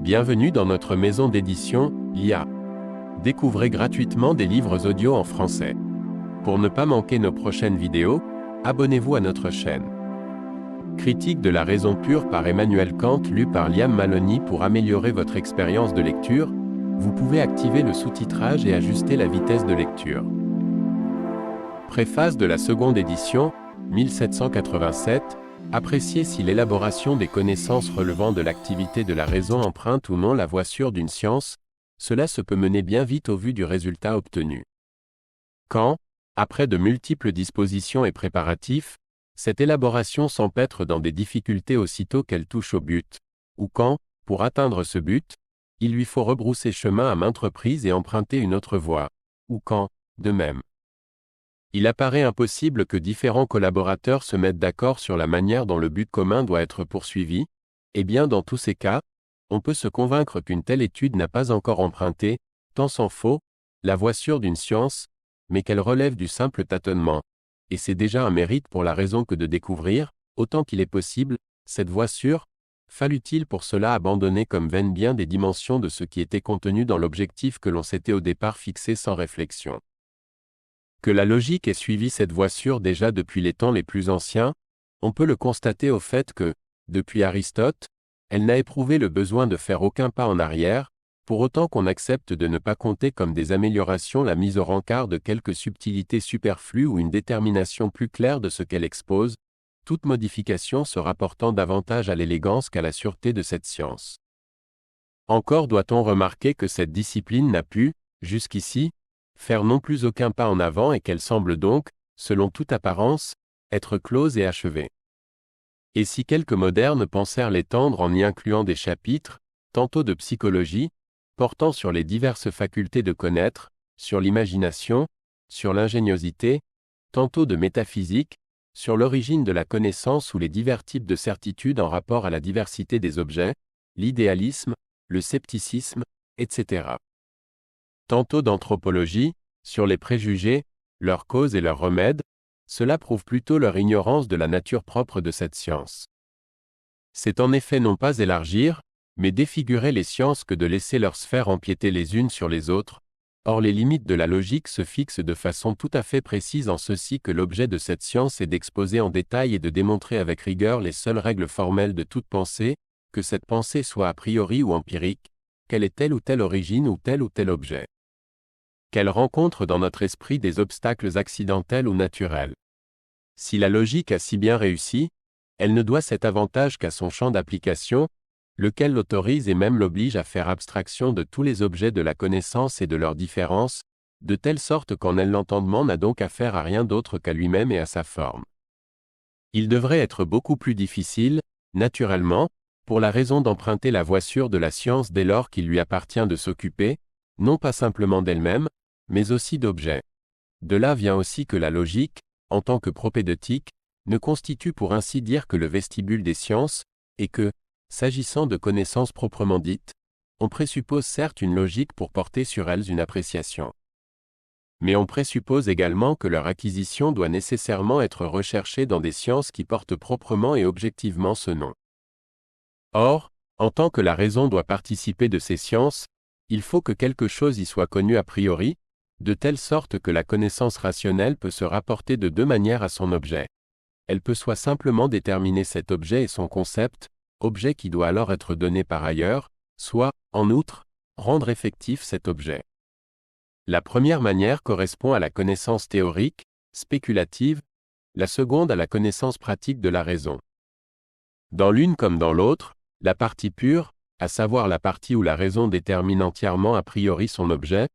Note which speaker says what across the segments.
Speaker 1: Bienvenue dans notre maison d'édition, l'IA. Découvrez gratuitement des livres audio en français. Pour ne pas manquer nos prochaines vidéos, abonnez-vous à notre chaîne. Critique de la raison pure par Emmanuel Kant lu par Liam Maloney. Pour améliorer votre expérience de lecture, vous pouvez activer le sous-titrage et ajuster la vitesse de lecture. Préface de la seconde édition, 1787. Appréciez si l'élaboration des connaissances relevant de l'activité de la raison emprunte ou non la voie sûre d'une science, cela se peut mener bien vite au vu du résultat obtenu. Quand, après de multiples dispositions et préparatifs, cette élaboration s'empêtre dans des difficultés aussitôt qu'elle touche au but, ou quand, pour atteindre ce but, il lui faut rebrousser chemin à maintes reprises et emprunter une autre voie, ou quand, de même, il apparaît impossible que différents collaborateurs se mettent d'accord sur la manière dont le but commun doit être poursuivi, et bien dans tous ces cas, on peut se convaincre qu'une telle étude n'a pas encore emprunté, tant s'en faut, la voie sûre d'une science, mais qu'elle relève du simple tâtonnement, et c'est déjà un mérite pour la raison que de découvrir, autant qu'il est possible, cette voie sûre, fallut-il pour cela abandonner comme vaines bien des dimensions de ce qui était contenu dans l'objectif que l'on s'était au départ fixé sans réflexion. Que la logique ait suivi cette voie sûre déjà depuis les temps les plus anciens, on peut le constater au fait que, depuis Aristote, elle n'a éprouvé le besoin de faire aucun pas en arrière, pour autant qu'on accepte de ne pas compter comme des améliorations la mise au rencard de quelques subtilités superflues ou une détermination plus claire de ce qu'elle expose, toute modification se rapportant davantage à l'élégance qu'à la sûreté de cette science. Encore doit-on remarquer que cette discipline n'a pu, jusqu'ici, faire non plus aucun pas en avant et qu'elle semble donc, selon toute apparence, être close et achevée. Et si quelques modernes pensèrent l'étendre en y incluant des chapitres, tantôt de psychologie, portant sur les diverses facultés de connaître, sur l'imagination, sur l'ingéniosité, tantôt de métaphysique, sur l'origine de la connaissance ou les divers types de certitudes en rapport à la diversité des objets, l'idéalisme, le scepticisme, etc. Tantôt d'anthropologie, sur les préjugés, leurs causes et leurs remèdes, cela prouve plutôt leur ignorance de la nature propre de cette science. C'est en effet non pas élargir, mais défigurer les sciences que de laisser leurs sphères empiéter les unes sur les autres, or les limites de la logique se fixent de façon tout à fait précise en ceci que l'objet de cette science est d'exposer en détail et de démontrer avec rigueur les seules règles formelles de toute pensée, que cette pensée soit a priori ou empirique, qu'elle ait telle ou telle origine ou tel objet. Qu'elle rencontre dans notre esprit des obstacles accidentels ou naturels. Si la logique a si bien réussi, elle ne doit cet avantage qu'à son champ d'application, lequel l'autorise et même l'oblige à faire abstraction de tous les objets de la connaissance et de leurs différences, de telle sorte qu'en elle l'entendement n'a donc affaire à rien d'autre qu'à lui-même et à sa forme. Il devrait être beaucoup plus difficile, naturellement, pour la raison d'emprunter la voie sûre de la science dès lors qu'il lui appartient de s'occuper, non pas simplement d'elle-même, mais aussi d'objets. De là vient aussi que la logique, en tant que propédeutique, ne constitue pour ainsi dire que le vestibule des sciences, et que, s'agissant de connaissances proprement dites, on présuppose certes une logique pour porter sur elles une appréciation. Mais on présuppose également que leur acquisition doit nécessairement être recherchée dans des sciences qui portent proprement et objectivement ce nom. Or, en tant que la raison doit participer de ces sciences, il faut que quelque chose y soit connu a priori, de telle sorte que la connaissance rationnelle peut se rapporter de deux manières à son objet. Elle peut soit simplement déterminer cet objet et son concept, objet qui doit alors être donné par ailleurs, soit, en outre, rendre effectif cet objet. La première manière correspond à la connaissance théorique, spéculative, la seconde à la connaissance pratique de la raison. Dans l'une comme dans l'autre, la partie pure, à savoir la partie où la raison détermine entièrement a priori son objet,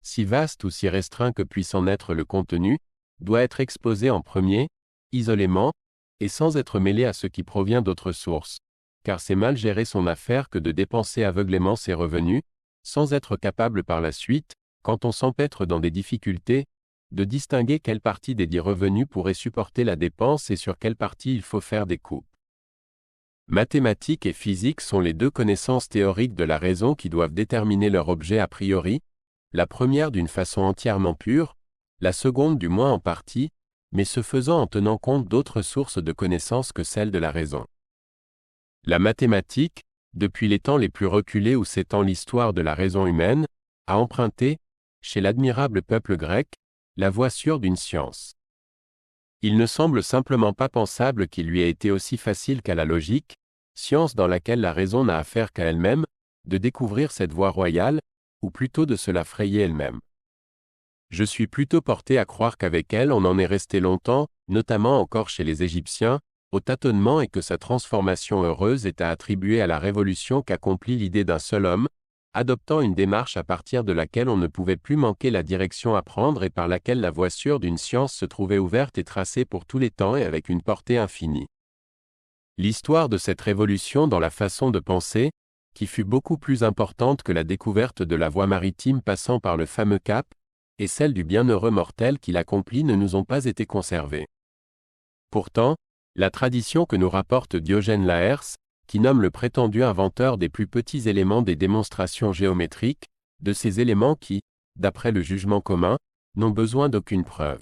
Speaker 1: si vaste ou si restreint que puisse en être le contenu, doit être exposée en premier, isolément, et sans être mêlée à ce qui provient d'autres sources, car c'est mal gérer son affaire que de dépenser aveuglément ses revenus, sans être capable par la suite, quand on s'empêtre dans des difficultés, de distinguer quelle partie des dits revenus pourrait supporter la dépense et sur quelle partie il faut faire des coupes. Mathématiques et physique sont les deux connaissances théoriques de la raison qui doivent déterminer leur objet a priori, la première d'une façon entièrement pure, la seconde du moins en partie, mais ce faisant en tenant compte d'autres sources de connaissances que celles de la raison. La mathématique, depuis les temps les plus reculés où s'étend l'histoire de la raison humaine, a emprunté, chez l'admirable peuple grec, la voie sûre d'une science. Il ne semble simplement pas pensable qu'il lui ait été aussi facile qu'à la logique, science dans laquelle la raison n'a affaire qu'à elle-même, de découvrir cette voie royale, ou plutôt de se la frayer elle-même. Je suis plutôt porté à croire qu'avec elle on en est resté longtemps, notamment encore chez les Égyptiens, au tâtonnement et que sa transformation heureuse est à attribuer à la révolution qu'accomplit l'idée d'un seul homme, adoptant une démarche à partir de laquelle on ne pouvait plus manquer la direction à prendre et par laquelle la voie sûre d'une science se trouvait ouverte et tracée pour tous les temps et avec une portée infinie. L'histoire de cette révolution dans la façon de penser, qui fut beaucoup plus importante que la découverte de la voie maritime passant par le fameux Cap, et celle du bienheureux mortel qui l'accomplit ne nous ont pas été conservées. Pourtant, la tradition que nous rapporte Diogène Laërce, qui nomme le prétendu inventeur des plus petits éléments des démonstrations géométriques, de ces éléments qui, d'après le jugement commun, n'ont besoin d'aucune preuve,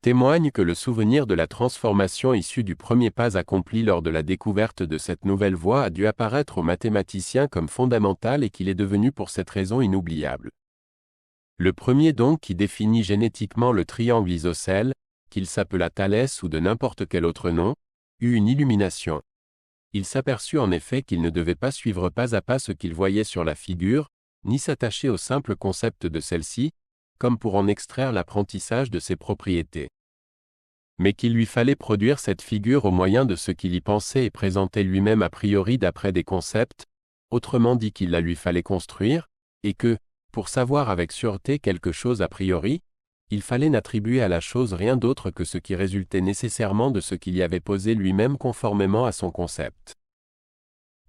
Speaker 1: témoigne que le souvenir de la transformation issue du premier pas accompli lors de la découverte de cette nouvelle voie a dû apparaître aux mathématiciens comme fondamental et qu'il est devenu pour cette raison inoubliable. Le premier donc qui définit génétiquement le triangle isocèle, qu'il s'appela Thalès ou de n'importe quel autre nom, eut une illumination. Il s'aperçut en effet qu'il ne devait pas suivre pas à pas ce qu'il voyait sur la figure, ni s'attacher au simple concept de celle-ci, comme pour en extraire l'apprentissage de ses propriétés. Mais qu'il lui fallait produire cette figure au moyen de ce qu'il y pensait et présentait lui-même a priori d'après des concepts, autrement dit qu'il la lui fallait construire, et que, pour savoir avec sûreté quelque chose a priori, il fallait n'attribuer à la chose rien d'autre que ce qui résultait nécessairement de ce qu'il y avait posé lui-même conformément à son concept.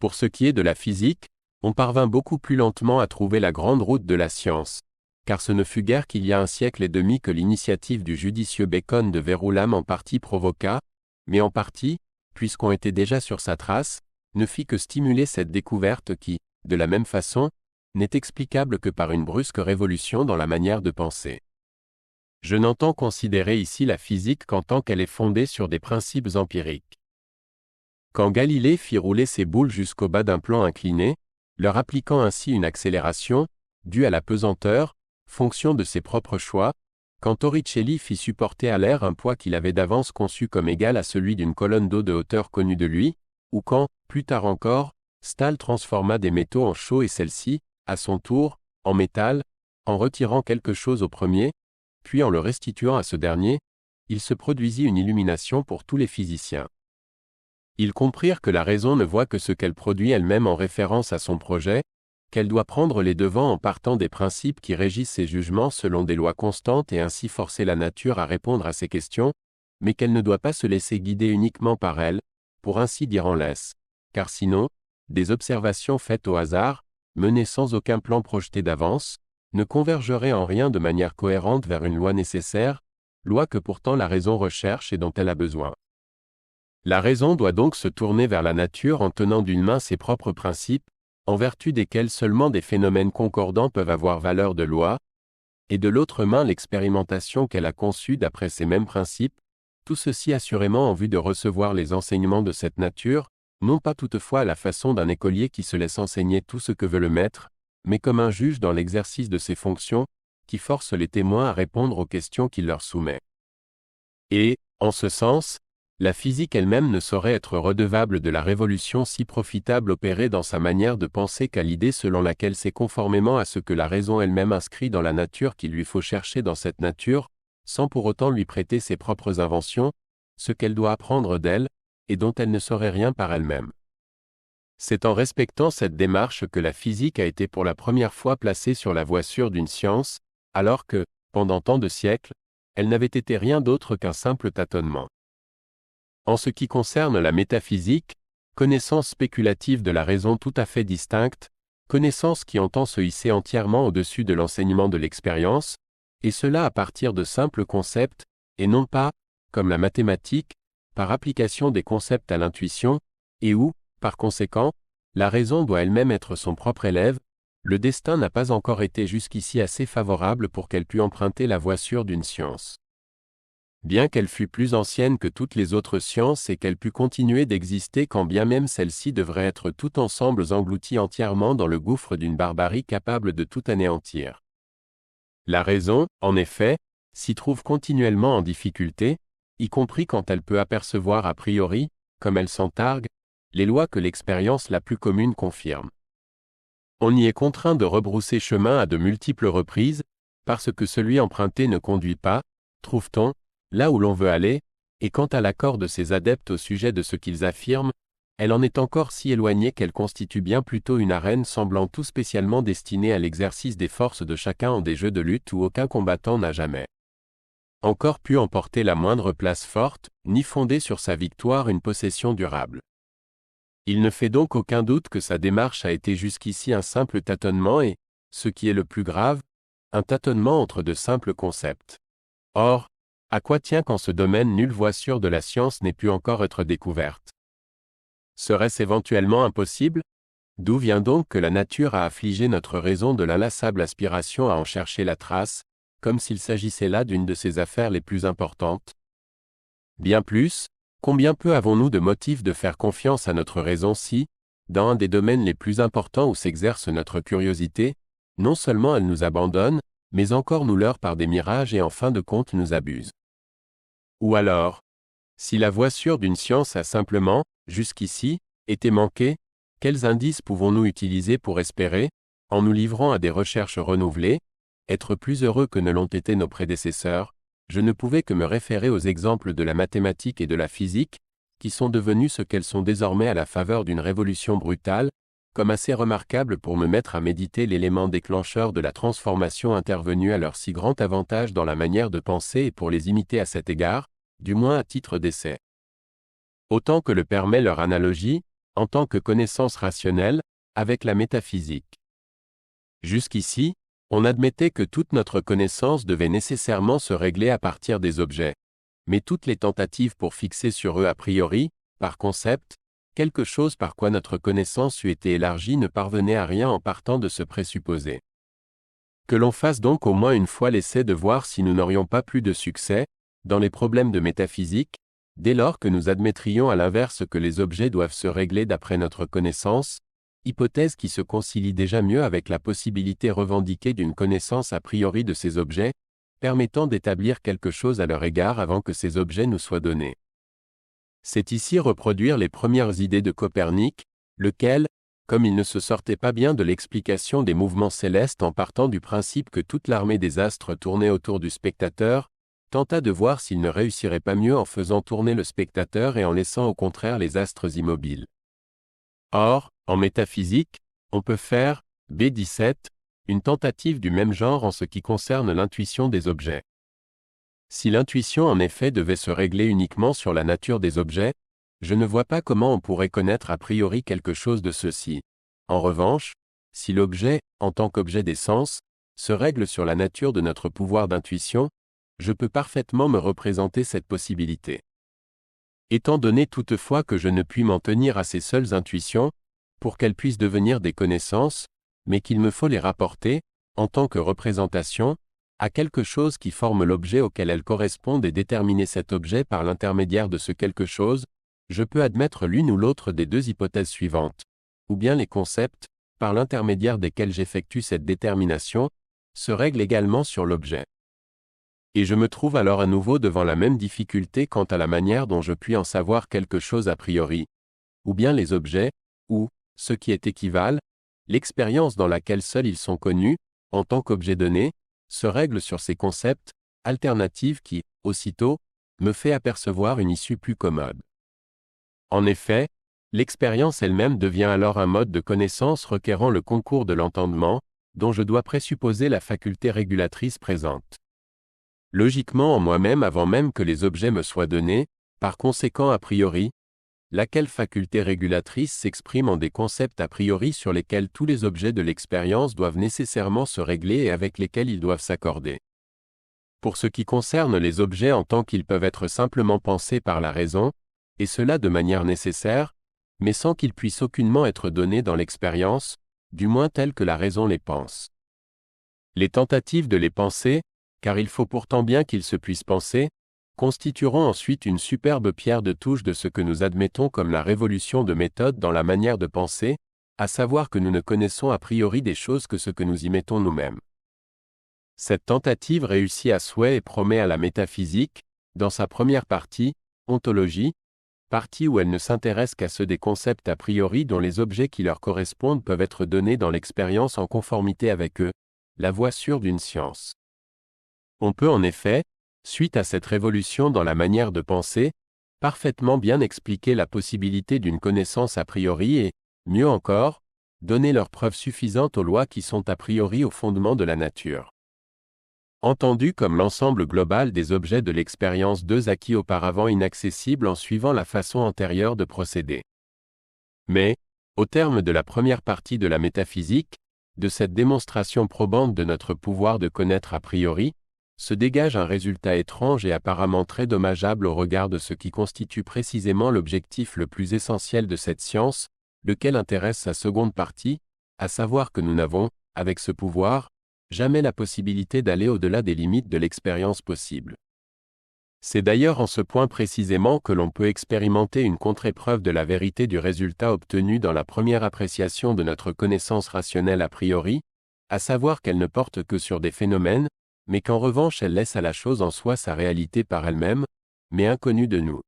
Speaker 1: Pour ce qui est de la physique, on parvint beaucoup plus lentement à trouver la grande route de la science, car ce ne fut guère qu'il y a un siècle et demi que l'initiative du judicieux Bacon de Verulam en partie provoqua, mais en partie, puisqu'on était déjà sur sa trace, ne fit que stimuler cette découverte qui, de la même façon, n'est explicable que par une brusque révolution dans la manière de penser. Je n'entends considérer ici la physique qu'en tant qu'elle est fondée sur des principes empiriques. Quand Galilée fit rouler ses boules jusqu'au bas d'un plan incliné, leur appliquant ainsi une accélération, due à la pesanteur, fonction de ses propres choix, quand Torricelli fit supporter à l'air un poids qu'il avait d'avance conçu comme égal à celui d'une colonne d'eau de hauteur connue de lui, ou quand, plus tard encore, Stahl transforma des métaux en chaux et celle-ci, à son tour, en métal, en retirant quelque chose au premier, puis en le restituant à ce dernier, il se produisit une illumination pour tous les physiciens. Ils comprirent que la raison ne voit que ce qu'elle produit elle-même en référence à son projet, qu'elle doit prendre les devants en partant des principes qui régissent ses jugements selon des lois constantes et ainsi forcer la nature à répondre à ces questions, mais qu'elle ne doit pas se laisser guider uniquement par elle, pour ainsi dire en laisse, car sinon, des observations faites au hasard, menées sans aucun plan projeté d'avance, ne convergeraient en rien de manière cohérente vers une loi nécessaire, loi que pourtant la raison recherche et dont elle a besoin. La raison doit donc se tourner vers la nature en tenant d'une main ses propres principes, en vertu desquels seulement des phénomènes concordants peuvent avoir valeur de loi, et de l'autre main l'expérimentation qu'elle a conçue d'après ces mêmes principes, tout ceci assurément en vue de recevoir les enseignements de cette nature, non pas toutefois à la façon d'un écolier qui se laisse enseigner tout ce que veut le maître, mais comme un juge dans l'exercice de ses fonctions, qui force les témoins à répondre aux questions qu'il leur soumet. Et, en ce sens, la physique elle-même ne saurait être redevable de la révolution si profitable opérée dans sa manière de penser qu'à l'idée selon laquelle c'est conformément à ce que la raison elle-même inscrit dans la nature qu'il lui faut chercher dans cette nature, sans pour autant lui prêter ses propres inventions, ce qu'elle doit apprendre d'elle, et dont elle ne saurait rien par elle-même. C'est en respectant cette démarche que la physique a été pour la première fois placée sur la voie sûre d'une science, alors que, pendant tant de siècles, elle n'avait été rien d'autre qu'un simple tâtonnement. En ce qui concerne la métaphysique, connaissance spéculative de la raison tout à fait distincte, connaissance qui entend se hisser entièrement au-dessus de l'enseignement de l'expérience, et cela à partir de simples concepts, et non pas, comme la mathématique, par application des concepts à l'intuition, et où, par conséquent, la raison doit elle-même être son propre élève, le destin n'a pas encore été jusqu'ici assez favorable pour qu'elle pût emprunter la voie sûre d'une science. bien qu'elle fût plus ancienne que toutes les autres sciences et qu'elle pût continuer d'exister quand bien même celles-ci devraient être toutes ensemble englouties entièrement dans le gouffre d'une barbarie capable de tout anéantir. La raison, en effet, s'y trouve continuellement en difficulté, y compris quand elle peut apercevoir a priori, comme elle s'en targue, les lois que l'expérience la plus commune confirme. On y est contraint de rebrousser chemin à de multiples reprises, parce que celui emprunté ne conduit pas, trouve-t-on, là où l'on veut aller, et quant à l'accord de ses adeptes au sujet de ce qu'ils affirment, elle en est encore si éloignée qu'elle constitue bien plutôt une arène semblant tout spécialement destinée à l'exercice des forces de chacun en des jeux de lutte où aucun combattant n'a jamais encore pu emporter la moindre place forte, ni fonder sur sa victoire une possession durable. Il ne fait donc aucun doute que sa démarche a été jusqu'ici un simple tâtonnement et, ce qui est le plus grave, un tâtonnement entre de simples concepts. Or, à quoi tient qu'en ce domaine nulle voie sûre de la science n'ait pu encore être découverte? Serait-ce éventuellement impossible? D'où vient donc que la nature a affligé notre raison de l'inlassable aspiration à en chercher la trace, comme s'il s'agissait là d'une de ses affaires les plus importantes? Bien plus, combien peu avons-nous de motifs de faire confiance à notre raison si, dans un des domaines les plus importants où s'exerce notre curiosité, non seulement elle nous abandonne, mais encore nous leurre par des mirages et en fin de compte nous abuse. Ou alors, si la voie sûre d'une science a simplement, jusqu'ici, été manquée, quels indices pouvons-nous utiliser pour espérer, en nous livrant à des recherches renouvelées, être plus heureux que ne l'ont été nos prédécesseurs? Je ne pouvais que me référer aux exemples de la mathématique et de la physique, qui sont devenus ce qu'elles sont désormais à la faveur d'une révolution brutale, comme assez remarquables pour me mettre à méditer l'élément déclencheur de la transformation intervenue à leur si grand avantage dans la manière de penser et pour les imiter à cet égard, du moins à titre d'essai. Autant que le permet leur analogie, en tant que connaissance rationnelle, avec la métaphysique. Jusqu'ici, on admettait que toute notre connaissance devait nécessairement se régler à partir des objets. Mais toutes les tentatives pour fixer sur eux a priori, par concept, quelque chose par quoi notre connaissance eût été élargie ne parvenaient à rien en partant de ce présupposé. Que l'on fasse donc au moins une fois l'essai de voir si nous n'aurions pas plus de succès, dans les problèmes de métaphysique, dès lors que nous admettrions à l'inverse que les objets doivent se régler d'après notre connaissance, hypothèse qui se concilie déjà mieux avec la possibilité revendiquée d'une connaissance a priori de ces objets, permettant d'établir quelque chose à leur égard avant que ces objets nous soient donnés. C'est ici reproduire les premières idées de Copernic, lequel, comme il ne se sortait pas bien de l'explication des mouvements célestes en partant du principe que toute l'armée des astres tournait autour du spectateur, tenta de voir s'il ne réussirait pas mieux en faisant tourner le spectateur et en laissant au contraire les astres immobiles. Or, en métaphysique, on peut faire, B17, une tentative du même genre en ce qui concerne l'intuition des objets. Si l'intuition en effet devait se régler uniquement sur la nature des objets, je ne vois pas comment on pourrait connaître a priori quelque chose de ceci. En revanche, si l'objet, en tant qu'objet des sens, se règle sur la nature de notre pouvoir d'intuition, je peux parfaitement me représenter cette possibilité. Étant donné toutefois que je ne puis m'en tenir à ces seules intuitions, pour qu'elles puissent devenir des connaissances, mais qu'il me faut les rapporter, en tant que représentation, à quelque chose qui forme l'objet auquel elles correspondent et déterminer cet objet par l'intermédiaire de ce quelque chose, je peux admettre l'une ou l'autre des deux hypothèses suivantes, ou bien les concepts, par l'intermédiaire desquels j'effectue cette détermination, se règlent également sur l'objet. Et je me trouve alors à nouveau devant la même difficulté quant à la manière dont je puis en savoir quelque chose a priori, ou bien les objets, ou, ce qui est équivalent, l'expérience dans laquelle seuls ils sont connus, en tant qu'objet donné, se règle sur ces concepts, alternatives qui, aussitôt, me fait apercevoir une issue plus commode. En effet, l'expérience elle-même devient alors un mode de connaissance requérant le concours de l'entendement, dont je dois présupposer la faculté régulatrice présente. Logiquement en moi-même avant même que les objets me soient donnés, par conséquent a priori, laquelle faculté régulatrice s'exprime en des concepts a priori sur lesquels tous les objets de l'expérience doivent nécessairement se régler et avec lesquels ils doivent s'accorder. Pour ce qui concerne les objets en tant qu'ils peuvent être simplement pensés par la raison, et cela de manière nécessaire, mais sans qu'ils puissent aucunement être donnés dans l'expérience, du moins tels que la raison les pense. Les tentatives de les penser, car il faut pourtant bien qu'ils se puissent penser, constitueront ensuite une superbe pierre de touche de ce que nous admettons comme la révolution de méthode dans la manière de penser, à savoir que nous ne connaissons a priori des choses que ce que nous y mettons nous-mêmes. Cette tentative réussit à souhait et promet à la métaphysique, dans sa première partie, ontologie, partie où elle ne s'intéresse qu'à ceux des concepts a priori dont les objets qui leur correspondent peuvent être donnés dans l'expérience en conformité avec eux, la voie sûre d'une science. On peut en effet, suite à cette révolution dans la manière de penser, parfaitement bien expliquer la possibilité d'une connaissance a priori et, mieux encore, donner leurs preuves suffisantes aux lois qui sont a priori au fondement de la nature. Entendu comme l'ensemble global des objets de l'expérience deux acquis auparavant inaccessibles en suivant la façon antérieure de procéder. Mais, au terme de la première partie de la métaphysique, de cette démonstration probante de notre pouvoir de connaître a priori, se dégage un résultat étrange et apparemment très dommageable au regard de ce qui constitue précisément l'objectif le plus essentiel de cette science, lequel intéresse sa seconde partie, à savoir que nous n'avons, avec ce pouvoir, jamais la possibilité d'aller au-delà des limites de l'expérience possible. C'est d'ailleurs en ce point précisément que l'on peut expérimenter une contre-épreuve de la vérité du résultat obtenu dans la première appréciation de notre connaissance rationnelle a priori, à savoir qu'elle ne porte que sur des phénomènes, mais qu'en revanche elle laisse à la chose en soi sa réalité par elle-même, mais inconnue de nous.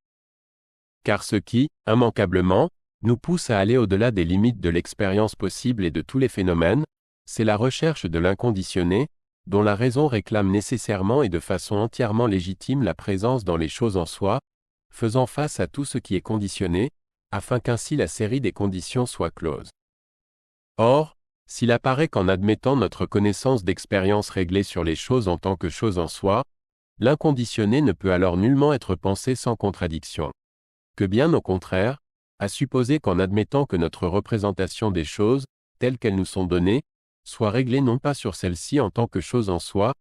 Speaker 1: Car ce qui, immanquablement, nous pousse à aller au-delà des limites de l'expérience possible et de tous les phénomènes, c'est la recherche de l'inconditionné, dont la raison réclame nécessairement et de façon entièrement légitime la présence dans les choses en soi, faisant face à tout ce qui est conditionné, afin qu'ainsi la série des conditions soit close. Or, s'il apparaît qu'en admettant notre connaissance d'expérience réglée sur les choses en tant que choses en soi, l'inconditionné ne peut alors nullement être pensé sans contradiction. Que bien au contraire, à supposer qu'en admettant que notre représentation des choses, telles qu'elles nous sont données, soit réglée non pas sur celles-ci en tant que choses en soi,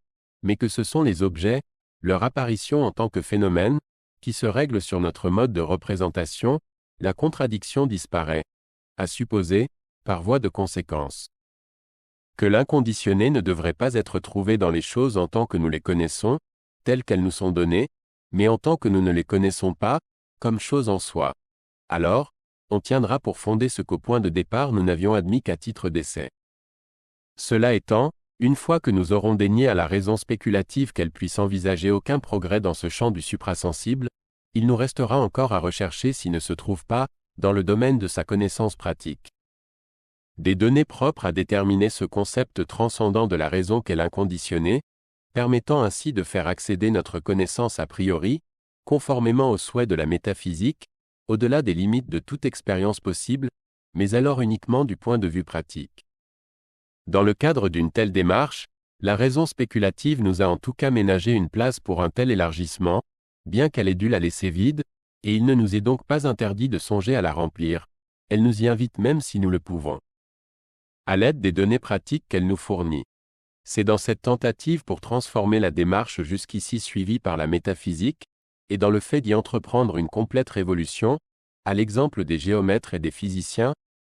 Speaker 1: mais que ce sont les objets, leur apparition en tant que phénomène, qui se règlent sur notre mode de représentation, la contradiction disparaît, à supposer, par voie de conséquence, que l'inconditionné ne devrait pas être trouvé dans les choses en tant que nous les connaissons, telles qu'elles nous sont données, mais en tant que nous ne les connaissons pas, comme choses en soi. Alors, on tiendra pour fonder ce qu'au point de départ nous n'avions admis qu'à titre d'essai. Cela étant, une fois que nous aurons dénié à la raison spéculative qu'elle puisse envisager aucun progrès dans ce champ du suprasensible, il nous restera encore à rechercher s'il ne se trouve pas, dans le domaine de sa connaissance pratique, des données propres à déterminer ce concept transcendant de la raison qu'est l'inconditionné, permettant ainsi de faire accéder notre connaissance a priori, conformément aux souhaits de la métaphysique, au-delà des limites de toute expérience possible, mais alors uniquement du point de vue pratique. Dans le cadre d'une telle démarche, la raison spéculative nous a en tout cas ménagé une place pour un tel élargissement, bien qu'elle ait dû la laisser vide, et il ne nous est donc pas interdit de songer à la remplir, elle nous y invite même si nous le pouvons, à l'aide des données pratiques qu'elle nous fournit. C'est dans cette tentative pour transformer la démarche jusqu'ici suivie par la métaphysique, et dans le fait d'y entreprendre une complète révolution, à l'exemple des géomètres et des physiciens,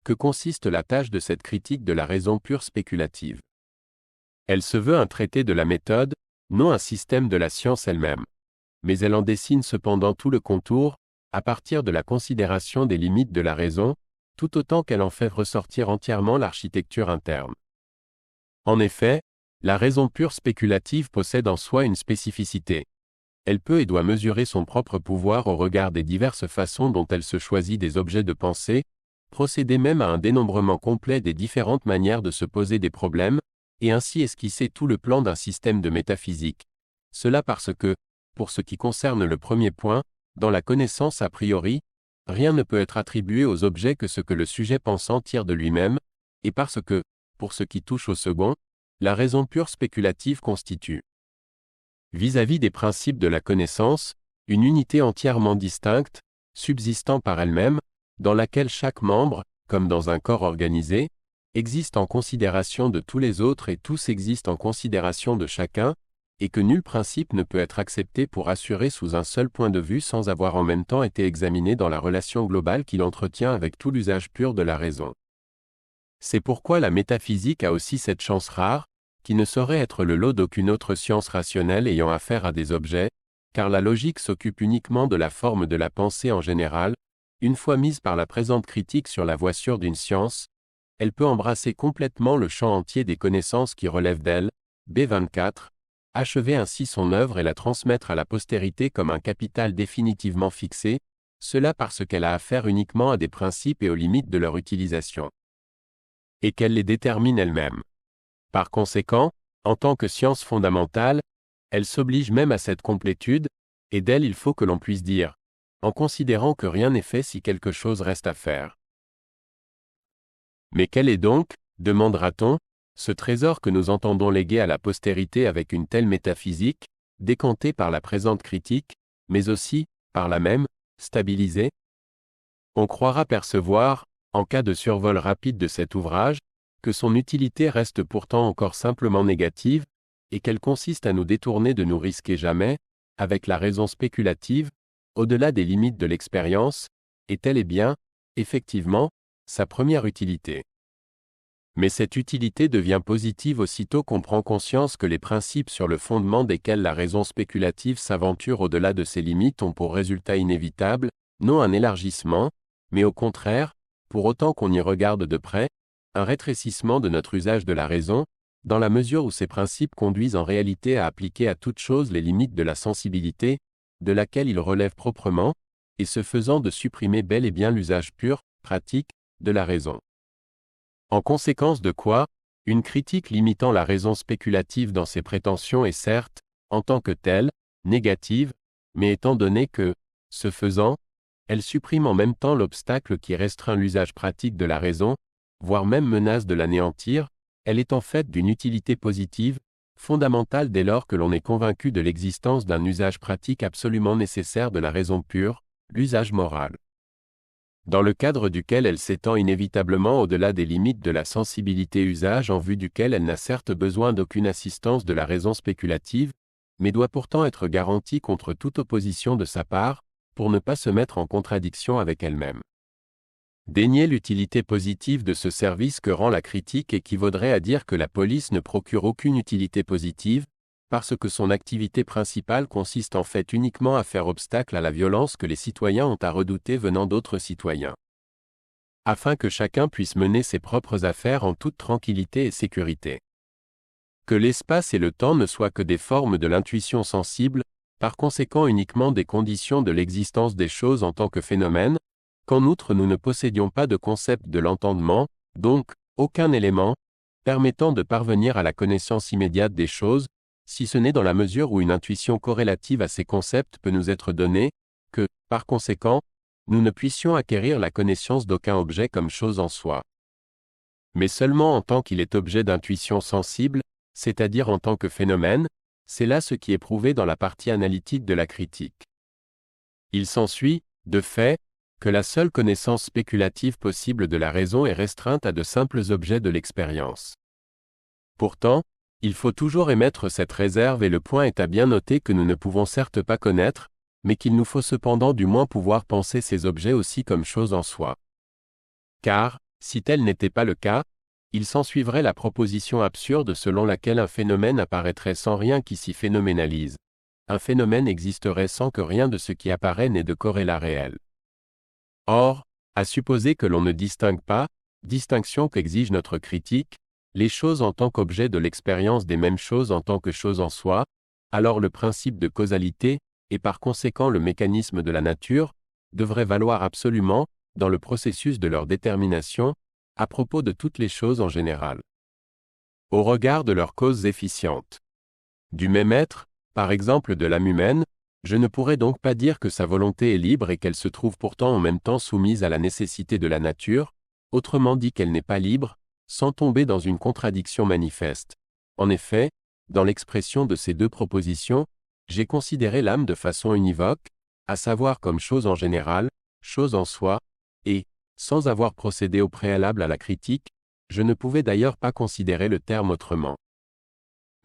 Speaker 1: que consiste la tâche de cette critique de la raison pure spéculative. Elle se veut un traité de la méthode, non un système de la science elle-même. Mais elle en dessine cependant tout le contour, à partir de la considération des limites de la raison, tout autant qu'elle en fait ressortir entièrement l'architecture interne. En effet, la raison pure spéculative possède en soi une spécificité. Elle peut et doit mesurer son propre pouvoir au regard des diverses façons dont elle se choisit des objets de pensée, procéder même à un dénombrement complet des différentes manières de se poser des problèmes, et ainsi esquisser tout le plan d'un système de métaphysique. Cela parce que, pour ce qui concerne le premier point, dans la connaissance a priori, rien ne peut être attribué aux objets que ce que le sujet pensant tire de lui-même, et parce que, pour ce qui touche au second, la raison pure spéculative constitue, vis-à-vis des principes de la connaissance, une unité entièrement distincte, subsistant par elle-même, dans laquelle chaque membre, comme dans un corps organisé, existe en considération de tous les autres et tous existent en considération de chacun, et que nul principe ne peut être accepté pour assurer sous un seul point de vue sans avoir en même temps été examiné dans la relation globale qu'il entretient avec tout l'usage pur de la raison. C'est pourquoi la métaphysique a aussi cette chance rare, qui ne saurait être le lot d'aucune autre science rationnelle ayant affaire à des objets, car la logique s'occupe uniquement de la forme de la pensée en général. Une fois mise par la présente critique sur la voie sûre d'une science, elle peut embrasser complètement le champ entier des connaissances qui relèvent d'elle, B24, achever ainsi son œuvre et la transmettre à la postérité comme un capital définitivement fixé, cela parce qu'elle a affaire uniquement à des principes et aux limites de leur utilisation. Et qu'elle les détermine elle-même. Par conséquent, en tant que science fondamentale, elle s'oblige même à cette complétude, et d'elle il faut que l'on puisse dire, en considérant que rien n'est fait si quelque chose reste à faire. Mais quel est donc, demandera-t-on, ce trésor que nous entendons léguer à la postérité avec une telle métaphysique, décantée par la présente critique, mais aussi, par la même, stabilisée? On croira percevoir, en cas de survol rapide de cet ouvrage, que son utilité reste pourtant encore simplement négative, et qu'elle consiste à nous détourner de nous risquer jamais, avec la raison spéculative, au-delà des limites de l'expérience, et telle est bien, effectivement, sa première utilité. Mais cette utilité devient positive aussitôt qu'on prend conscience que les principes sur le fondement desquels la raison spéculative s'aventure au-delà de ses limites ont pour résultat inévitable, non un élargissement, mais au contraire, pour autant qu'on y regarde de près, un rétrécissement de notre usage de la raison, dans la mesure où ces principes conduisent en réalité à appliquer à toute chose les limites de la sensibilité, de laquelle ils relèvent proprement, et ce faisant de supprimer bel et bien l'usage pur, pratique, de la raison. En conséquence de quoi, une critique limitant la raison spéculative dans ses prétentions est certes, en tant que telle, négative, mais étant donné que, ce faisant, elle supprime en même temps l'obstacle qui restreint l'usage pratique de la raison, voire même menace de l'anéantir, elle est en fait d'une utilité positive, fondamentale dès lors que l'on est convaincu de l'existence d'un usage pratique absolument nécessaire de la raison pure, l'usage moral. Dans le cadre duquel elle s'étend inévitablement au-delà des limites de la sensibilité-usage en vue duquel elle n'a certes besoin d'aucune assistance de la raison spéculative, mais doit pourtant être garantie contre toute opposition de sa part, pour ne pas se mettre en contradiction avec elle-même. Dénier l'utilité positive de ce service que rend la critique équivaudrait à dire que la police ne procure aucune utilité positive, parce que son activité principale consiste en fait uniquement à faire obstacle à la violence que les citoyens ont à redouter venant d'autres citoyens. Afin que chacun puisse mener ses propres affaires en toute tranquillité et sécurité. Que l'espace et le temps ne soient que des formes de l'intuition sensible, par conséquent uniquement des conditions de l'existence des choses en tant que phénomènes, qu'en outre nous ne possédions pas de concept de l'entendement, donc, aucun élément, permettant de parvenir à la connaissance immédiate des choses, si ce n'est dans la mesure où une intuition corrélative à ces concepts peut nous être donnée, que, par conséquent, nous ne puissions acquérir la connaissance d'aucun objet comme chose en soi. Mais seulement en tant qu'il est objet d'intuition sensible, c'est-à-dire en tant que phénomène, c'est là ce qui est prouvé dans la partie analytique de la critique. Il s'ensuit, de fait, que la seule connaissance spéculative possible de la raison est restreinte à de simples objets de l'expérience. Pourtant, il faut toujours émettre cette réserve et le point est à bien noter que nous ne pouvons certes pas connaître, mais qu'il nous faut cependant du moins pouvoir penser ces objets aussi comme choses en soi. Car, si tel n'était pas le cas, il s'ensuivrait la proposition absurde selon laquelle un phénomène apparaîtrait sans rien qui s'y phénoménalise. Un phénomène existerait sans que rien de ce qui apparaît n'ait de corrélat réel. Or, à supposer que l'on ne distingue pas, distinction qu'exige notre critique, les choses en tant qu'objet de l'expérience des mêmes choses en tant que choses en soi, alors le principe de causalité, et par conséquent le mécanisme de la nature, devrait valoir absolument, dans le processus de leur détermination, à propos de toutes les choses en général. Au regard de leurs causes efficientes. Du même être, par exemple de l'âme humaine, je ne pourrais donc pas dire que sa volonté est libre et qu'elle se trouve pourtant en même temps soumise à la nécessité de la nature, autrement dit qu'elle n'est pas libre, sans tomber dans une contradiction manifeste. En effet, dans l'expression de ces deux propositions, j'ai considéré l'âme de façon univoque, à savoir comme chose en général, chose en soi, et, sans avoir procédé au préalable à la critique, je ne pouvais d'ailleurs pas considérer le terme autrement.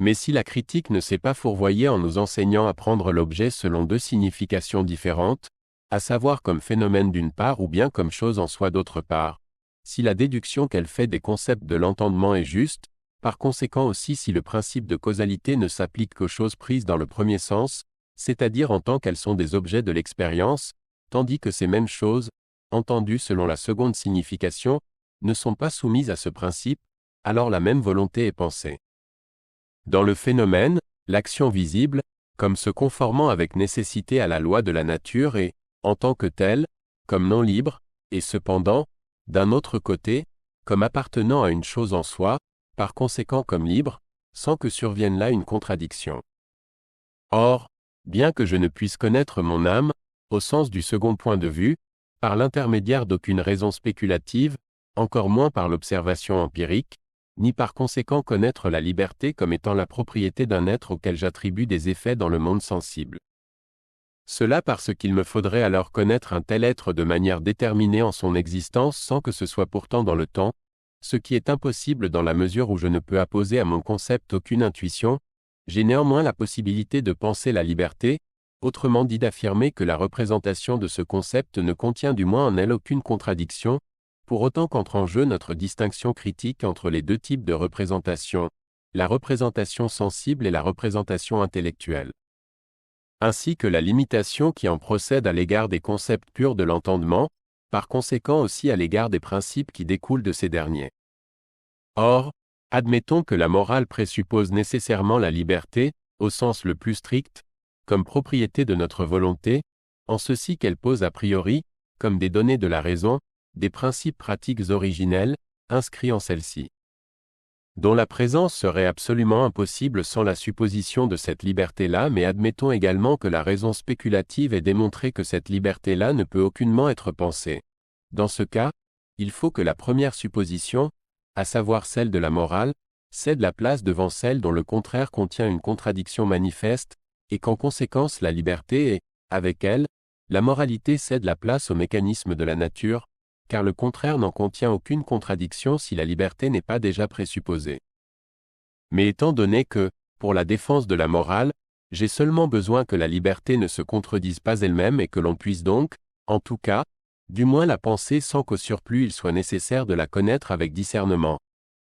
Speaker 1: Mais si la critique ne s'est pas fourvoyée en nous enseignant à prendre l'objet selon deux significations différentes, à savoir comme phénomène d'une part ou bien comme chose en soi d'autre part, si la déduction qu'elle fait des concepts de l'entendement est juste, par conséquent aussi si le principe de causalité ne s'applique qu'aux choses prises dans le premier sens, c'est-à-dire en tant qu'elles sont des objets de l'expérience, tandis que ces mêmes choses, entendues selon la seconde signification, ne sont pas soumises à ce principe, alors la même volonté est pensée. Dans le phénomène, l'action visible, comme se conformant avec nécessité à la loi de la nature et, en tant que telle, comme non libre, et cependant, d'un autre côté, comme appartenant à une chose en soi, par conséquent comme libre, sans que survienne là une contradiction. Or, bien que je ne puisse connaître mon âme, au sens du second point de vue, par l'intermédiaire d'aucune raison spéculative, encore moins par l'observation empirique, ni par conséquent connaître la liberté comme étant la propriété d'un être auquel j'attribue des effets dans le monde sensible. Cela parce qu'il me faudrait alors connaître un tel être de manière déterminée en son existence sans que ce soit pourtant dans le temps, ce qui est impossible dans la mesure où je ne peux apposer à mon concept aucune intuition. J'ai néanmoins la possibilité de penser la liberté, autrement dit d'affirmer que la représentation de ce concept ne contient du moins en elle aucune contradiction, pour autant qu'entre en jeu notre distinction critique entre les deux types de représentation, la représentation sensible et la représentation intellectuelle. Ainsi que la limitation qui en procède à l'égard des concepts purs de l'entendement, par conséquent aussi à l'égard des principes qui découlent de ces derniers. Or, admettons que la morale présuppose nécessairement la liberté, au sens le plus strict, comme propriété de notre volonté, en ceci qu'elle pose a priori, comme des données de la raison, des principes pratiques originels, inscrits en celle-ci, dont la présence serait absolument impossible sans la supposition de cette liberté-là, mais admettons également que la raison spéculative ait démontré que cette liberté-là ne peut aucunement être pensée. Dans ce cas, il faut que la première supposition, à savoir celle de la morale, cède la place devant celle dont le contraire contient une contradiction manifeste, et qu'en conséquence la liberté et, avec elle, la moralité cède la place au mécanisme de la nature, car le contraire n'en contient aucune contradiction si la liberté n'est pas déjà présupposée. Mais étant donné que, pour la défense de la morale, j'ai seulement besoin que la liberté ne se contredise pas elle-même et que l'on puisse donc, en tout cas, du moins la penser sans qu'au surplus il soit nécessaire de la connaître avec discernement,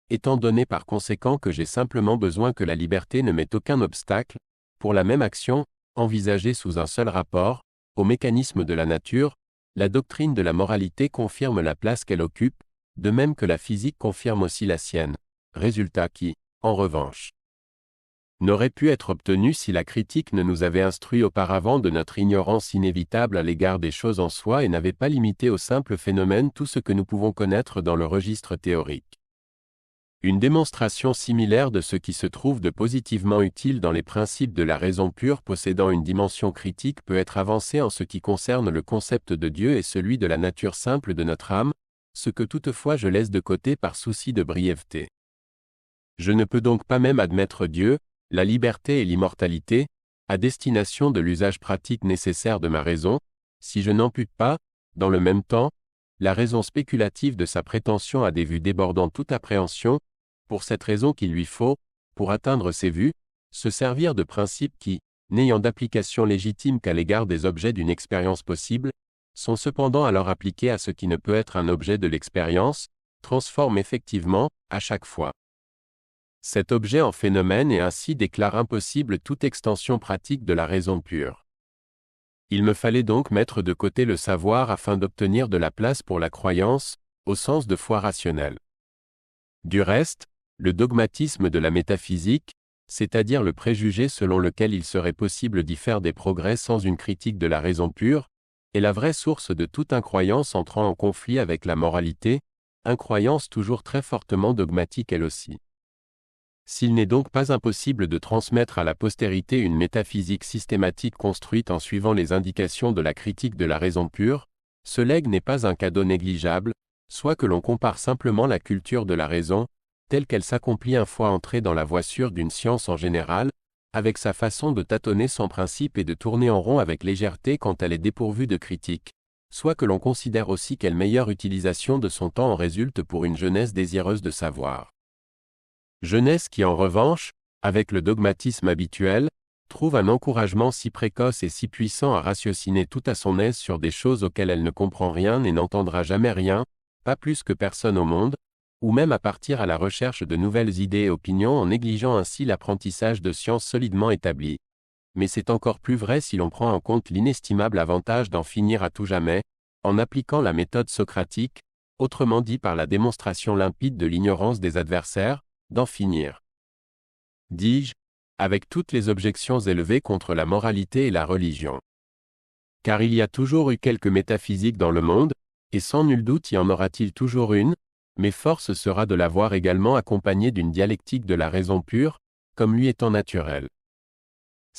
Speaker 1: étant donné par conséquent que j'ai simplement besoin que la liberté ne mette aucun obstacle, pour la même action, envisagée sous un seul rapport, au mécanisme de la nature, la doctrine de la moralité confirme la place qu'elle occupe, de même que la physique confirme aussi la sienne, résultat qui, en revanche, n'aurait pu être obtenu si la critique ne nous avait instruit auparavant de notre ignorance inévitable à l'égard des choses en soi et n'avait pas limité au simple phénomène tout ce que nous pouvons connaître dans le registre théorique. Une démonstration similaire de ce qui se trouve de positivement utile dans les principes de la raison pure possédant une dimension critique peut être avancée en ce qui concerne le concept de Dieu et celui de la nature simple de notre âme, ce que toutefois je laisse de côté par souci de brièveté. Je ne peux donc pas même admettre Dieu, la liberté et l'immortalité, à destination de l'usage pratique nécessaire de ma raison, si je n'ampute pas, dans le même temps, la raison spéculative de sa prétention à des vues débordant toute appréhension, pour cette raison qu'il lui faut, pour atteindre ces vues, se servir de principes qui, n'ayant d'application légitime qu'à l'égard des objets d'une expérience possible, sont cependant alors appliqués à ce qui ne peut être un objet de l'expérience, transforment effectivement, à chaque fois, cet objet en phénomène et ainsi déclare impossible toute extension pratique de la raison pure. Il me fallait donc mettre de côté le savoir afin d'obtenir de la place pour la croyance, au sens de foi rationnelle. Du reste, le dogmatisme de la métaphysique, c'est-à-dire le préjugé selon lequel il serait possible d'y faire des progrès sans une critique de la raison pure, est la vraie source de toute incroyance entrant en conflit avec la moralité, incroyance toujours très fortement dogmatique elle aussi. S'il n'est donc pas impossible de transmettre à la postérité une métaphysique systématique construite en suivant les indications de la critique de la raison pure, ce legs n'est pas un cadeau négligeable, soit que l'on compare simplement la culture de la raison, telle qu'elle s'accomplit une fois entrée dans la voie sûre d'une science en général, avec sa façon de tâtonner sans principe et de tourner en rond avec légèreté quand elle est dépourvue de critique, soit que l'on considère aussi quelle meilleure utilisation de son temps en résulte pour une jeunesse désireuse de savoir. Jeunesse qui en revanche, avec le dogmatisme habituel, trouve un encouragement si précoce et si puissant à ratiociner tout à son aise sur des choses auxquelles elle ne comprend rien et n'entendra jamais rien, pas plus que personne au monde, ou même à partir à la recherche de nouvelles idées et opinions en négligeant ainsi l'apprentissage de sciences solidement établies. mais c'est encore plus vrai si l'on prend en compte l'inestimable avantage d'en finir à tout jamais, en appliquant la méthode socratique, autrement dit par la démonstration limpide de l'ignorance des adversaires, d'en finir. Dis-je, avec toutes les objections élevées contre la moralité et la religion. Car il y a toujours eu quelques métaphysiques dans le monde, et sans nul doute y en aura-t-il toujours une, mais force sera de la voir également accompagnée d'une dialectique de la raison pure, comme lui étant naturelle.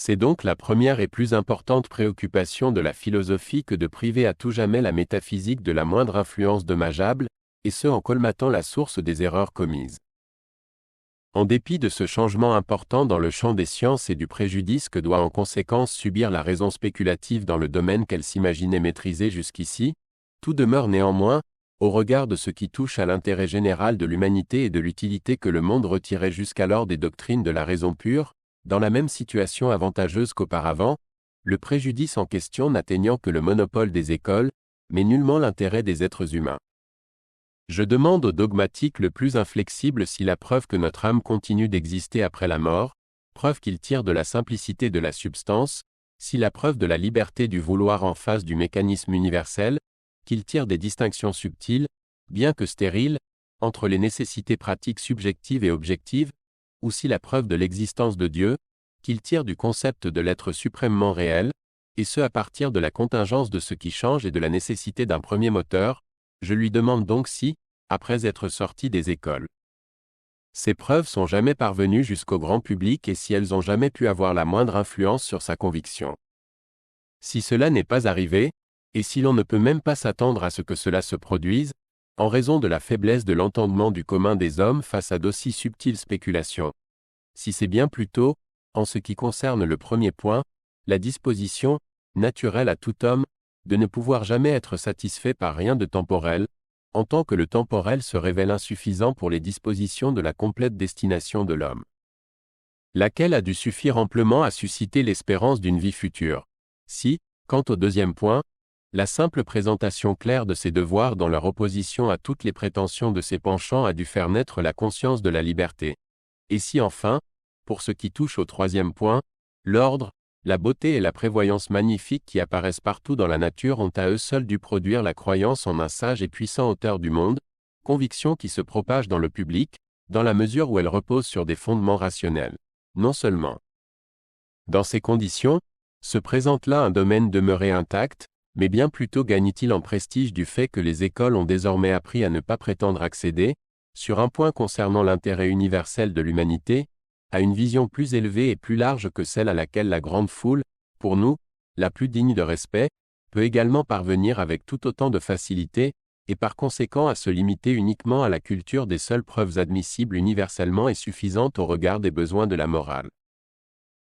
Speaker 1: C'est donc la première et plus importante préoccupation de la philosophie que de priver à tout jamais la métaphysique de la moindre influence dommageable, et ce en colmatant la source des erreurs commises. En dépit de ce changement important dans le champ des sciences et du préjudice que doit en conséquence subir la raison spéculative dans le domaine qu'elle s'imaginait maîtriser jusqu'ici, tout demeure néanmoins, au regard de ce qui touche à l'intérêt général de l'humanité et de l'utilité que le monde retirait jusqu'alors des doctrines de la raison pure, dans la même situation avantageuse qu'auparavant, le préjudice en question n'atteignant que le monopole des écoles, mais nullement l'intérêt des êtres humains. Je demande au dogmatique le plus inflexible si la preuve que notre âme continue d'exister après la mort, preuve qu'il tire de la simplicité de la substance, si la preuve de la liberté du vouloir en face du mécanisme universel, qu'il tire des distinctions subtiles, bien que stériles, entre les nécessités pratiques subjectives et objectives, ou si la preuve de l'existence de Dieu, qu'il tire du concept de l'être suprêmement réel, et ce à partir de la contingence de ce qui change et de la nécessité d'un premier moteur, je lui demande donc si, après être sorti des écoles, ces preuves sont jamais parvenues jusqu'au grand public et si elles ont jamais pu avoir la moindre influence sur sa conviction. Si cela n'est pas arrivé, et si l'on ne peut même pas s'attendre à ce que cela se produise, en raison de la faiblesse de l'entendement du commun des hommes face à d'aussi subtiles spéculations. Si c'est bien plutôt, en ce qui concerne le premier point, la disposition, naturelle à tout homme, de ne pouvoir jamais être satisfait par rien de temporel, en tant que le temporel se révèle insuffisant pour les dispositions de la complète destination de l'homme. Laquelle a dû suffire amplement à susciter l'espérance d'une vie future. Si, quant au deuxième point, la simple présentation claire de ses devoirs dans leur opposition à toutes les prétentions de ses penchants a dû faire naître la conscience de la liberté. Et si enfin, pour ce qui touche au troisième point, l'ordre, la beauté et la prévoyance magnifiques qui apparaissent partout dans la nature ont à eux seuls dû produire la croyance en un sage et puissant auteur du monde, conviction qui se propage dans le public, dans la mesure où elle repose sur des fondements rationnels. Non seulement. Dans ces conditions, se présente là un domaine demeuré intact, mais bien plutôt gagne-t-il en prestige du fait que les écoles ont désormais appris à ne pas prétendre accéder, sur un point concernant l'intérêt universel de l'humanité, à une vision plus élevée et plus large que celle à laquelle la grande foule, pour nous, la plus digne de respect, peut également parvenir avec tout autant de facilité, et par conséquent à se limiter uniquement à la culture des seules preuves admissibles universellement et suffisantes au regard des besoins de la morale.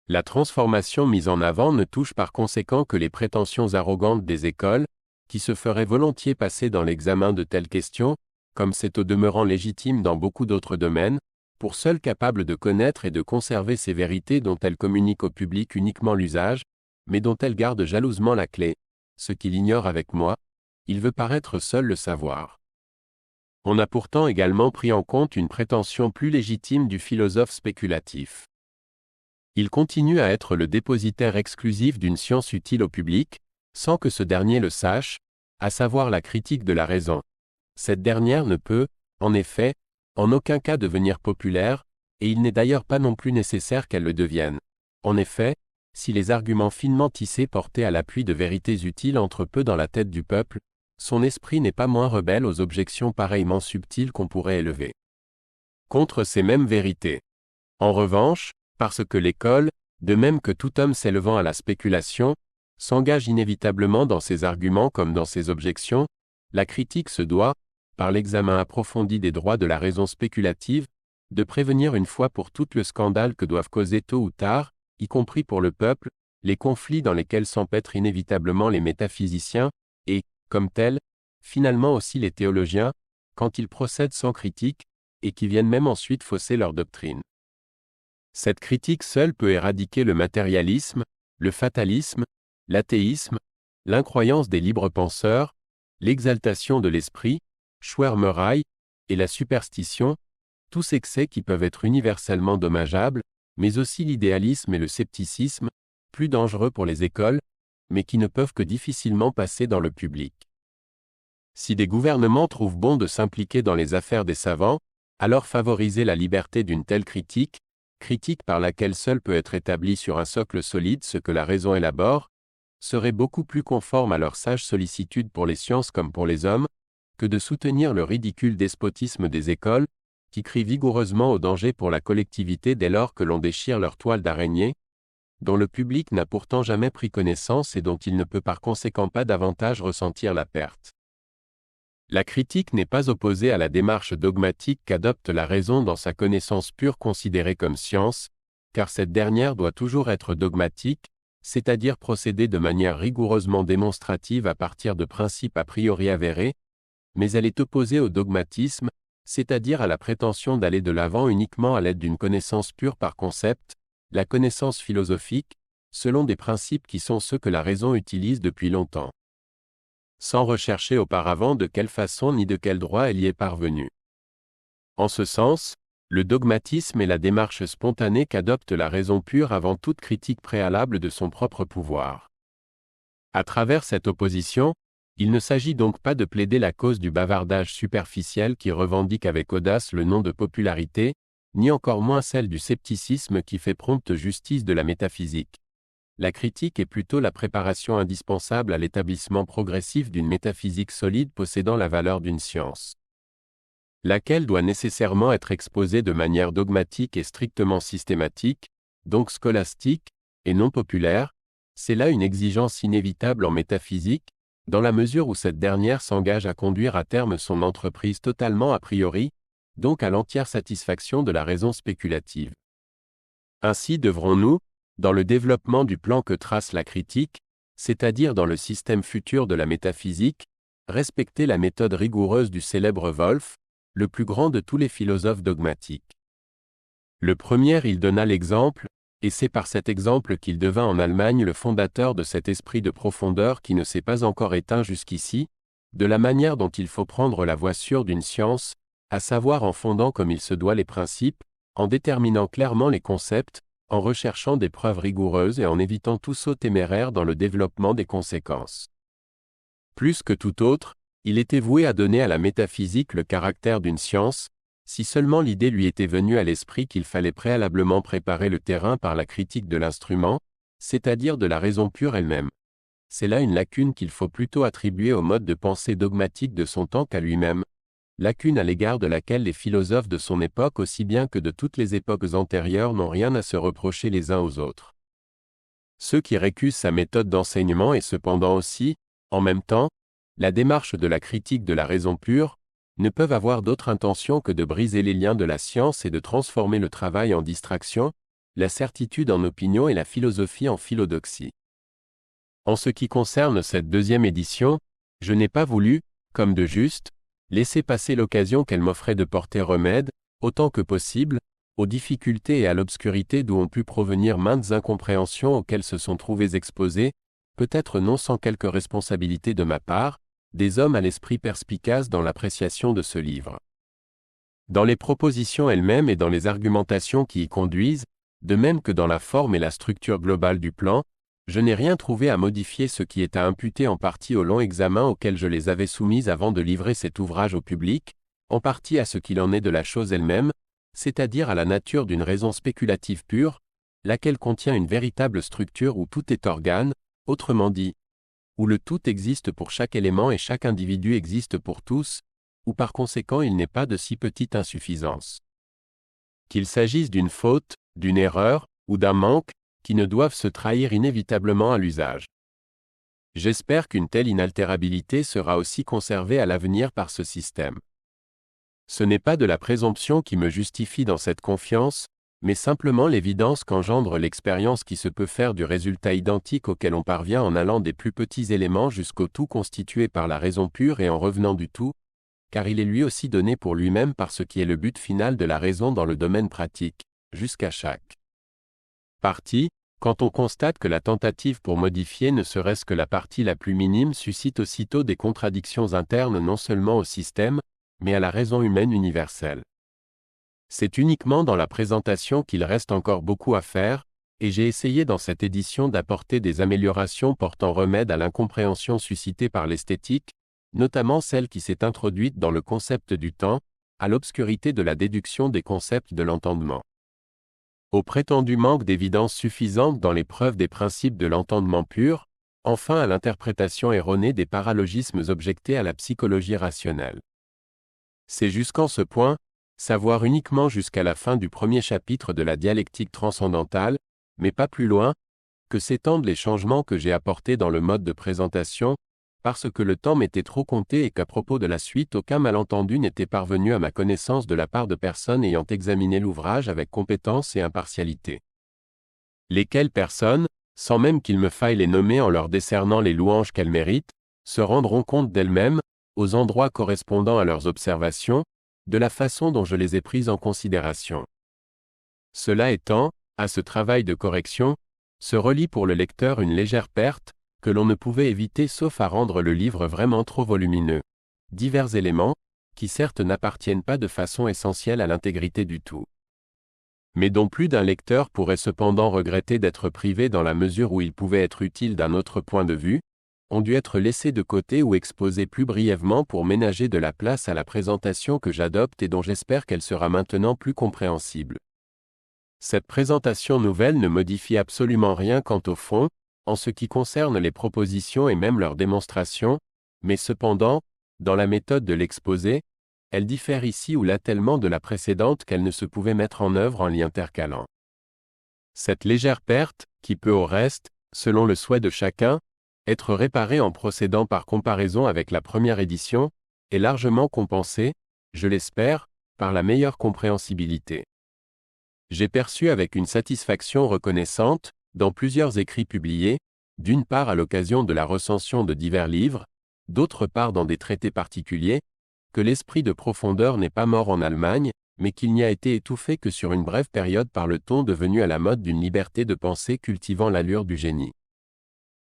Speaker 1: La transformation mise en avant ne touche par conséquent que les prétentions arrogantes des écoles, qui se feraient volontiers passer dans l'examen de telles questions, comme c'est au demeurant légitime dans beaucoup d'autres domaines, pour seules capables de connaître et de conserver ces vérités dont elles communiquent au public uniquement l'usage, mais dont elles gardent jalousement la clé. Ce qu'il ignore avec moi, il veut paraître seul le savoir. On a pourtant également pris en compte une prétention plus légitime du philosophe spéculatif. Il continue à être le dépositaire exclusif d'une science utile au public, sans que ce dernier le sache, à savoir la critique de la raison. Cette dernière ne peut, en effet, en aucun cas devenir populaire, et il n'est d'ailleurs pas non plus nécessaire qu'elle le devienne. En effet, si les arguments finement tissés portaient à l'appui de vérités utiles entrent peu dans la tête du peuple, son esprit n'est pas moins rebelle aux objections pareillement subtiles qu'on pourrait élever contre ces mêmes vérités. En revanche, parce que l'école, de même que tout homme s'élevant à la spéculation, s'engage inévitablement dans ses arguments comme dans ses objections, la critique se doit, par l'examen approfondi des droits de la raison spéculative, de prévenir une fois pour toutes le scandale que doivent causer tôt ou tard, y compris pour le peuple, les conflits dans lesquels s'empêtrent inévitablement les métaphysiciens, et, comme tels, finalement aussi les théologiens, quand ils procèdent sans critique, et qui viennent même ensuite fausser leur doctrine. Cette critique seule peut éradiquer le matérialisme, le fatalisme, l'athéisme, l'incroyance des libres penseurs, l'exaltation de l'esprit, Schwärmerei, et la superstition, tous excès qui peuvent être universellement dommageables, mais aussi l'idéalisme et le scepticisme, plus dangereux pour les écoles, mais qui ne peuvent que difficilement passer dans le public. Si des gouvernements trouvent bon de s'impliquer dans les affaires des savants, alors favoriser la liberté d'une telle critique par laquelle seul peut être établi sur un socle solide ce que la raison élabore, serait beaucoup plus conforme à leur sage sollicitude pour les sciences comme pour les hommes, que de soutenir le ridicule despotisme des écoles, qui crient vigoureusement au danger pour la collectivité dès lors que l'on déchire leur toile d'araignée, dont le public n'a pourtant jamais pris connaissance et dont il ne peut par conséquent pas davantage ressentir la perte. La critique n'est pas opposée à la démarche dogmatique qu'adopte la raison dans sa connaissance pure considérée comme science, car cette dernière doit toujours être dogmatique, c'est-à-dire procéder de manière rigoureusement démonstrative à partir de principes a priori avérés, mais elle est opposée au dogmatisme, c'est-à-dire à la prétention d'aller de l'avant uniquement à l'aide d'une connaissance pure par concept, la connaissance philosophique, selon des principes qui sont ceux que la raison utilise depuis longtemps, sans rechercher auparavant de quelle façon ni de quel droit elle y est parvenue. En ce sens, le dogmatisme est la démarche spontanée qu'adopte la raison pure avant toute critique préalable de son propre pouvoir. À travers cette opposition, il ne s'agit donc pas de plaider la cause du bavardage superficiel qui revendique avec audace le nom de popularité, ni encore moins celle du scepticisme qui fait prompte justice de la métaphysique. La critique est plutôt la préparation indispensable à l'établissement progressif d'une métaphysique solide possédant la valeur d'une science, laquelle doit nécessairement être exposée de manière dogmatique et strictement systématique, donc scolastique, et non populaire. C'est là une exigence inévitable en métaphysique, dans la mesure où cette dernière s'engage à conduire à terme son entreprise totalement a priori, donc à l'entière satisfaction de la raison spéculative. Ainsi devrons-nous, dans le développement du plan que trace la critique, c'est-à-dire dans le système futur de la métaphysique, respecter la méthode rigoureuse du célèbre Wolff, le plus grand de tous les philosophes dogmatiques. Le premier il donna l'exemple, et c'est par cet exemple qu'il devint en Allemagne le fondateur de cet esprit de profondeur qui ne s'est pas encore éteint jusqu'ici, de la manière dont il faut prendre la voie sûre d'une science, à savoir en fondant comme il se doit les principes, en déterminant clairement les concepts, en recherchant des preuves rigoureuses et en évitant tout saut téméraire dans le développement des conséquences. Plus que tout autre, il était voué à donner à la métaphysique le caractère d'une science, si seulement l'idée lui était venue à l'esprit qu'il fallait préalablement préparer le terrain par la critique de l'instrument, c'est-à-dire de la raison pure elle-même. C'est là une lacune qu'il faut plutôt attribuer au mode de pensée dogmatique de son temps qu'à lui-même, lacune à l'égard de laquelle les philosophes de son époque aussi bien que de toutes les époques antérieures n'ont rien à se reprocher les uns aux autres. Ceux qui récusent sa méthode d'enseignement et cependant aussi, en même temps, la démarche de la critique de la raison pure, ne peuvent avoir d'autre intention que de briser les liens de la science et de transformer le travail en distraction, la certitude en opinion et la philosophie en philodoxie. En ce qui concerne cette deuxième édition, je n'ai pas voulu, comme de juste, laisser passer l'occasion qu'elle m'offrait de porter remède, autant que possible, aux difficultés et à l'obscurité d'où ont pu provenir maintes incompréhensions auxquelles se sont trouvés exposés, peut-être non sans quelque responsabilité de ma part, des hommes à l'esprit perspicace dans l'appréciation de ce livre. Dans les propositions elles-mêmes et dans les argumentations qui y conduisent, de même que dans la forme et la structure globale du plan, je n'ai rien trouvé à modifier ce qui est à imputer en partie au long examen auquel je les avais soumis avant de livrer cet ouvrage au public, en partie à ce qu'il en est de la chose elle-même, c'est-à-dire à la nature d'une raison spéculative pure, laquelle contient une véritable structure où tout est organe, autrement dit, où le tout existe pour chaque élément et chaque individu existe pour tous, où par conséquent il n'est pas de si petite insuffisance. Qu'il s'agisse d'une faute, d'une erreur, ou d'un manque, qui ne doivent se trahir inévitablement à l'usage. J'espère qu'une telle inaltérabilité sera aussi conservée à l'avenir par ce système. Ce n'est pas de la présomption qui me justifie dans cette confiance, mais simplement l'évidence qu'engendre l'expérience qui se peut faire du résultat identique auquel on parvient en allant des plus petits éléments jusqu'au tout constitué par la raison pure et en revenant du tout, car il est lui aussi donné pour lui-même par ce qui est le but final de la raison dans le domaine pratique, jusqu'à chaque partie, quand on constate que la tentative pour modifier ne serait-ce que la partie la plus minime suscite aussitôt des contradictions internes non seulement au système, mais à la raison humaine universelle. C'est uniquement dans la présentation qu'il reste encore beaucoup à faire, et j'ai essayé dans cette édition d'apporter des améliorations portant remède à l'incompréhension suscitée par l'esthétique, notamment celle qui s'est introduite dans le concept du temps, à l'obscurité de la déduction des concepts de l'entendement. Au prétendu manque d'évidence suffisante dans les preuves des principes de l'entendement pur, enfin à l'interprétation erronée des paralogismes objectés à la psychologie rationnelle. C'est jusqu'en ce point, savoir uniquement jusqu'à la fin du premier chapitre de la dialectique transcendantale, mais pas plus loin, que s'étendent les changements que j'ai apportés dans le mode de présentation, parce que le temps m'était trop compté et qu'à propos de la suite aucun malentendu n'était parvenu à ma connaissance de la part de personnes ayant examiné l'ouvrage avec compétence et impartialité. Lesquelles personnes, sans même qu'il me faille les nommer en leur décernant les louanges qu'elles méritent, se rendront compte d'elles-mêmes, aux endroits correspondant à leurs observations, de la façon dont je les ai prises en considération. Cela étant, à ce travail de correction, se relie pour le lecteur une légère perte, que l'on ne pouvait éviter sauf à rendre le livre vraiment trop volumineux. Divers éléments, qui certes n'appartiennent pas de façon essentielle à l'intégrité du tout. Mais dont plus d'un lecteur pourrait cependant regretter d'être privé dans la mesure où ils pouvaient être utiles d'un autre point de vue, ont dû être laissés de côté ou exposés plus brièvement pour ménager de la place à la présentation que j'adopte et dont j'espère qu'elle sera maintenant plus compréhensible. Cette présentation nouvelle ne modifie absolument rien quant au fond, en ce qui concerne les propositions et même leurs démonstrations, mais cependant, dans la méthode de l'exposé, elle diffère ici ou là tellement de la précédente qu'elle ne se pouvait mettre en œuvre en l'y intercalant. Cette légère perte, qui peut au reste, selon le souhait de chacun, être réparée en procédant par comparaison avec la première édition, est largement compensée, je l'espère, par la meilleure compréhensibilité. J'ai perçu avec une satisfaction reconnaissante, dans plusieurs écrits publiés, d'une part à l'occasion de la recension de divers livres, d'autre part dans des traités particuliers, que l'esprit de profondeur n'est pas mort en Allemagne, mais qu'il n'y a été étouffé que sur une brève période par le ton devenu à la mode d'une liberté de pensée cultivant l'allure du génie.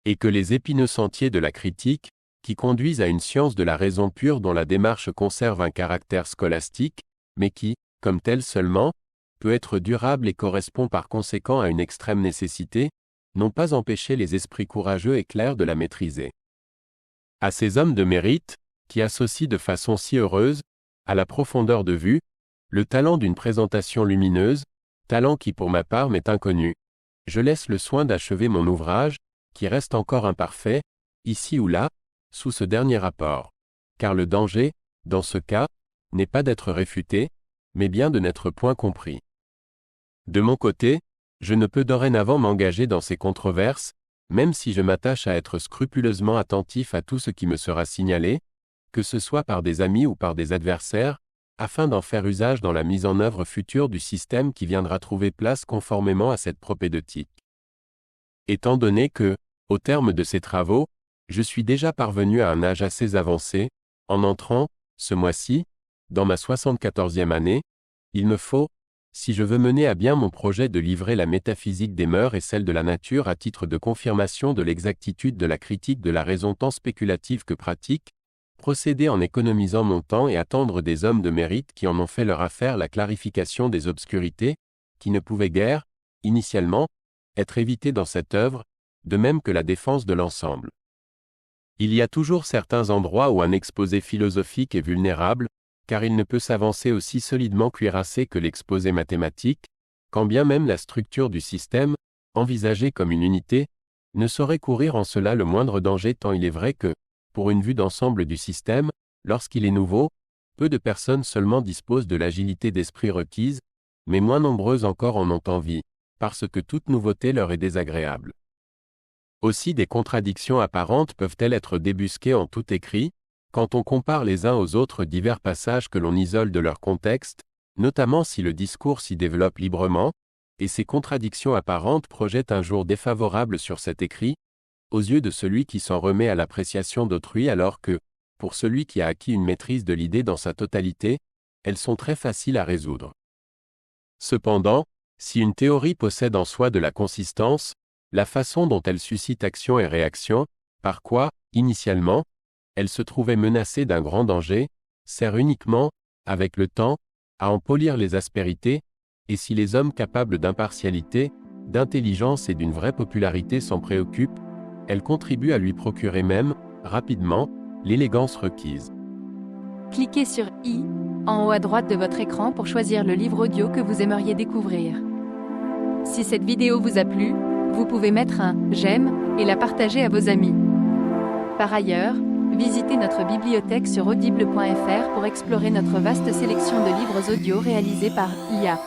Speaker 1: Et que les épineux sentiers de la critique, qui conduisent à une science de la raison pure dont la démarche conserve un caractère scolastique, mais qui, comme telle seulement, peut être durable et correspond par conséquent à une extrême nécessité, n'ont pas empêché les esprits courageux et clairs de la maîtriser. À ces hommes de mérite, qui associent de façon si heureuse, à la profondeur de vue, le talent d'une présentation lumineuse, talent qui pour ma part m'est inconnu, je laisse le soin d'achever mon ouvrage, qui reste encore imparfait, ici ou là, sous ce dernier rapport. Car le danger, dans ce cas, n'est pas d'être réfuté, mais bien de n'être point compris. De mon côté, je ne peux dorénavant m'engager dans ces controverses, même si je m'attache à être scrupuleusement attentif à tout ce qui me sera signalé, que ce soit par des amis ou par des adversaires, afin d'en faire usage dans la mise en œuvre future du système qui viendra trouver place conformément à cette propédeutique. Étant donné que, au terme de ces travaux, je suis déjà parvenu à un âge assez avancé, en entrant, ce mois-ci, dans ma 74e année, il me faut, si je veux mener à bien mon projet de livrer la métaphysique des mœurs et celle de la nature à titre de confirmation de l'exactitude de la critique de la raison tant spéculative que pratique, procéder en économisant mon temps et attendre des hommes de mérite qui en ont fait leur affaire la clarification des obscurités, qui ne pouvaient guère, initialement, être évitées dans cette œuvre, de même que la défense de l'ensemble. Il y a toujours certains endroits où un exposé philosophique est vulnérable, car il ne peut s'avancer aussi solidement cuirassé que l'exposé mathématique, quand bien même la structure du système, envisagée comme une unité, ne saurait courir en cela le moindre danger tant il est vrai que, pour une vue d'ensemble du système, lorsqu'il est nouveau, peu de personnes seulement disposent de l'agilité d'esprit requise, mais moins nombreuses encore en ont envie, parce que toute nouveauté leur est désagréable. Aussi des contradictions apparentes peuvent-elles être débusquées en tout écrit, quand on compare les uns aux autres divers passages que l'on isole de leur contexte, notamment si le discours s'y développe librement, et ces contradictions apparentes projettent un jour défavorable sur cet écrit, aux yeux de celui qui s'en remet à l'appréciation d'autrui alors que, pour celui qui a acquis une maîtrise de l'idée dans sa totalité, elles sont très faciles à résoudre. Cependant, si une théorie possède en soi de la consistance, la façon dont elle suscite action et réaction, par quoi, initialement, elle se trouvait menacée d'un grand danger, sert uniquement, avec le temps, à en polir les aspérités, et si les hommes capables d'impartialité, d'intelligence et d'une vraie popularité s'en préoccupe, elle contribue à lui procurer même, rapidement, l'élégance requise.
Speaker 2: Cliquez sur I, en haut à droite de votre écran pour choisir le livre audio que vous aimeriez découvrir. Si cette vidéo vous a plu, vous pouvez mettre un « j'aime » et la partager à vos amis. Par ailleurs, visitez notre bibliothèque sur audible.fr pour explorer notre vaste sélection de livres audio réalisés par IA.